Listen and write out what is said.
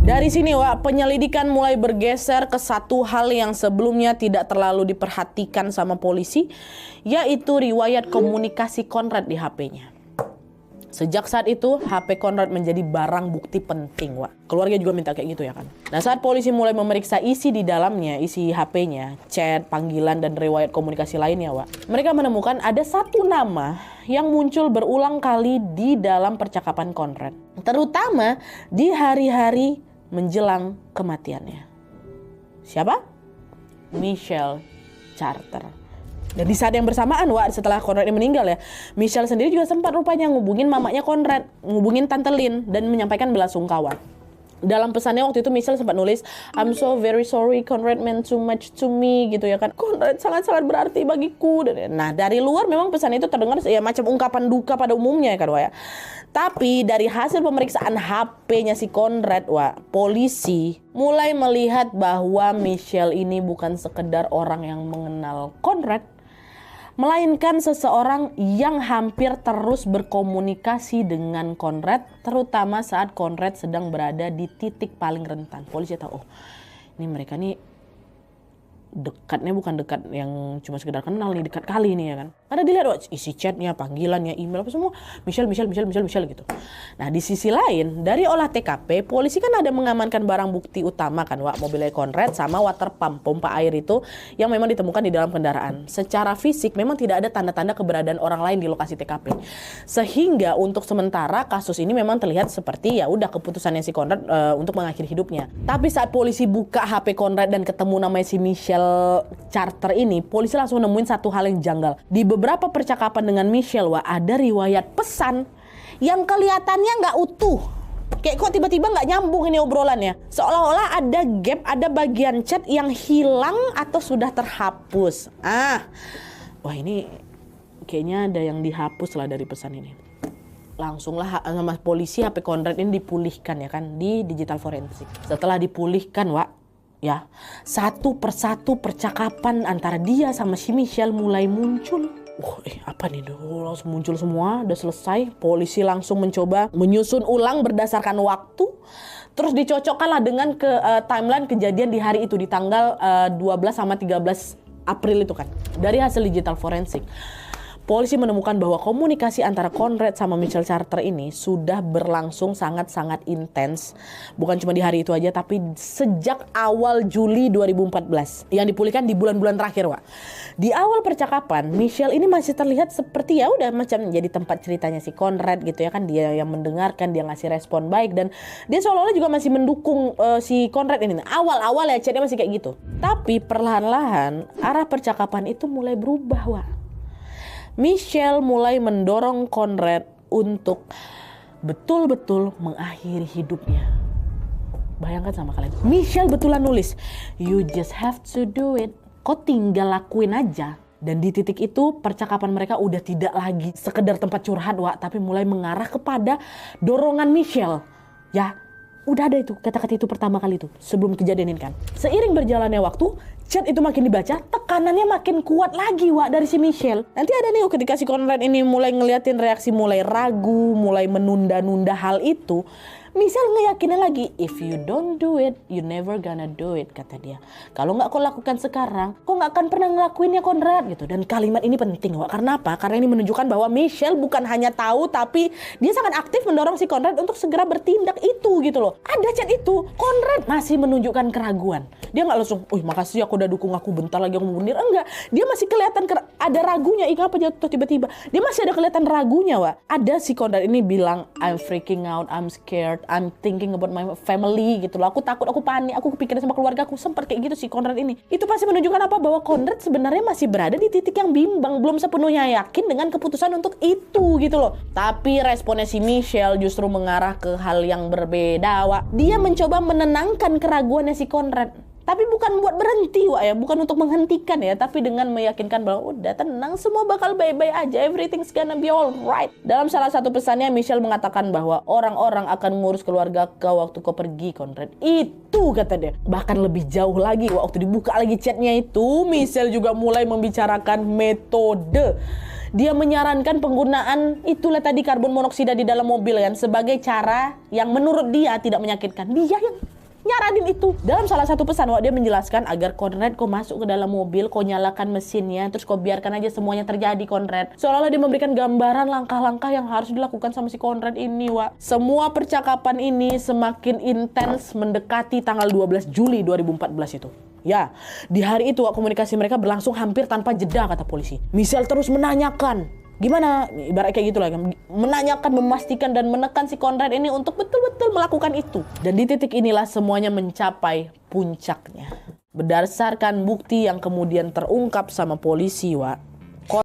Dari sini Wak, penyelidikan mulai bergeser ke satu hal yang sebelumnya tidak terlalu diperhatikan sama polisi, yaitu riwayat komunikasi Conrad di HP-nya. Sejak saat itu, HP Conrad menjadi barang bukti penting, Wak. Keluarga juga minta kayak gitu ya kan. Nah, saat polisi mulai memeriksa isi di dalamnya, isi HP-nya, chat, panggilan, dan riwayat komunikasi lainnya, Wak, mereka menemukan ada satu nama yang muncul berulang kali di dalam percakapan Conrad, terutama di hari-hari menjelang kematiannya. Siapa? Michelle Carter. Dan di saat yang bersamaan, Wak, setelah Conrad ini meninggal ya, Michelle sendiri juga sempat rupanya ngubungin mamanya Conrad, ngubungin Tante Lynn dan menyampaikan belasungkawa. Dalam pesannya waktu itu Michelle sempat nulis, "I'm so very sorry, Conrad meant too much to me," gitu ya kan. Conrad sangat-sangat berarti bagiku. Nah, dari luar memang pesan itu terdengar ya macam ungkapan duka pada umumnya ya kan, Wak ya. Tapi dari hasil pemeriksaan HP-nya si Conrad, Wak, polisi mulai melihat bahwa Michelle ini bukan sekedar orang yang mengenal Conrad, melainkan seseorang yang hampir terus berkomunikasi dengan Conrad, terutama saat Conrad sedang berada di titik paling rentan. Polisi tahu, oh ini mereka nih dekatnya bukan dekat yang cuma sekedar kenal nih, dekat kali nih ya kan. Karena dilihat isi chatnya, panggilannya, email apa semua Michelle gitu. Nah di sisi lain dari olah TKP, polisi kan ada mengamankan barang bukti utama kan, Wak, mobilnya Conrad sama water pump, pompa air itu yang memang ditemukan di dalam kendaraan. Secara fisik memang tidak ada tanda-tanda keberadaan orang lain di lokasi TKP. Sehingga untuk sementara kasus ini memang terlihat seperti ya udah keputusannya si Conrad untuk mengakhiri hidupnya. Tapi saat polisi buka HP Conrad dan ketemu namanya si Michelle Carter ini, polisi langsung nemuin satu hal yang janggal. Di beberapa percakapan dengan Michelle, Wak, ada riwayat pesan yang kelihatannya nggak utuh. Kayak kok tiba-tiba nggak nyambung ini obrolannya. Seolah-olah ada gap, ada bagian chat yang hilang atau sudah terhapus. Wah ini kayaknya ada yang dihapus lah dari pesan ini. Langsunglah sama polisi HP Conrad ini dipulihkan ya kan di digital forensik. Setelah dipulihkan, Wak, ya, satu persatu percakapan antara dia sama si Michelle mulai muncul. Apa nih, langsung muncul semua, udah selesai. Polisi langsung mencoba menyusun ulang berdasarkan waktu. Terus dicocokkanlah dengan timeline kejadian di hari itu, di tanggal 12 sama 13 April itu kan. Dari hasil digital forensik, polisi menemukan bahwa komunikasi antara Conrad sama Michelle Carter ini sudah berlangsung sangat-sangat intens. Bukan cuma di hari itu aja, tapi sejak awal Juli 2014. Yang dipulihkan di bulan-bulan terakhir, Wak. Di awal percakapan, Michelle ini masih terlihat seperti ya udah macam jadi tempat ceritanya si Conrad gitu ya kan. Dia yang mendengarkan, dia ngasih respon baik. Dan dia seolah-olah juga masih mendukung si Conrad ini. Awal-awal ya chatnya masih kayak gitu. Tapi perlahan-lahan arah percakapan itu mulai berubah, Wak. Michelle mulai mendorong Conrad untuk betul-betul mengakhiri hidupnya. Bayangkan sama kalian, Michelle betulan nulis, "You just have to do it." Kau tinggal lakuin aja. Dan di titik itu percakapan mereka udah tidak lagi sekedar tempat curhat, Wak, tapi mulai mengarah kepada dorongan Michelle. Ya, udah ada itu kata-kata itu pertama kali itu sebelum kejadian ini kan. Seiring berjalannya waktu, chat itu makin dibaca, tekanannya makin kuat lagi, Wak, dari si Michelle. Nanti ada nih ketika si Conrad ini mulai ngeliatin reaksi, mulai ragu, mulai menunda-nunda hal itu. Michelle ngeyakinin lagi, "If you don't do it, you never gonna do it," kata dia. Kalau nggak kau lakukan sekarang, kau nggak akan pernah ngelakuinnya, Conrad, gitu. Dan kalimat ini penting, Wak. Karena apa? Karena ini menunjukkan bahwa Michelle bukan hanya tahu, tapi dia sangat aktif mendorong si Conrad untuk segera bertindak itu, gitu loh. Ada chat itu, Conrad masih menunjukkan keraguan. Dia nggak langsung, makasih aku udah dukung aku, bentar lagi aku mau bunuh. Enggak, dia masih kelihatan ada ragunya. Apa jatuh tiba-tiba? Dia masih ada kelihatan ragunya, Wak. Ada si Conrad ini bilang, "I'm freaking out, I'm scared, I'm thinking about my family," gitu loh. Aku takut, aku panik, aku kepikiran sama keluarga aku. Sempat kayak gitu si Conrad ini. Itu pasti menunjukkan apa? Bahwa Conrad sebenarnya masih berada di titik yang bimbang, belum sepenuhnya yakin dengan keputusan untuk itu, gitu loh. Tapi responnya si Michelle justru mengarah ke hal yang berbeda, Wak. Dia mencoba menenangkan keraguannya si Conrad. Tapi bukan buat berhenti, Wak, ya, bukan untuk menghentikan ya, tapi dengan meyakinkan bahwa udah tenang, semua bakal baik-baik aja, everything's gonna be alright. Dalam salah satu pesannya, Michelle mengatakan bahwa orang-orang akan ngurus keluarga kau waktu kau pergi, Conrad. Itu kata dia. Bahkan lebih jauh lagi, waktu dibuka lagi chatnya itu, Michelle juga mulai membicarakan metode. Dia menyarankan penggunaan itulah tadi karbon monoksida di dalam mobil kan sebagai cara yang menurut dia tidak menyakitkan. Dia yang nyaranin itu. Dalam salah satu pesan, Wak, dia menjelaskan agar Conrad kau masuk ke dalam mobil, kau nyalakan mesinnya, terus kau biarkan aja semuanya terjadi, Conrad. Seolah-olah dia memberikan gambaran langkah-langkah yang harus dilakukan sama si Conrad ini, Wak. Semua percakapan ini semakin intens mendekati tanggal 12 Juli 2014 itu. Ya, di hari itu, Wak, komunikasi mereka berlangsung hampir tanpa jeda, kata polisi. Michelle terus menanyakan, gimana, ibarat kayak gitu lah, menanyakan, memastikan dan menekan si Conrad ini untuk betul-betul melakukan itu. Dan di titik inilah semuanya mencapai puncaknya. Berdasarkan bukti yang kemudian terungkap sama polisi, Wak,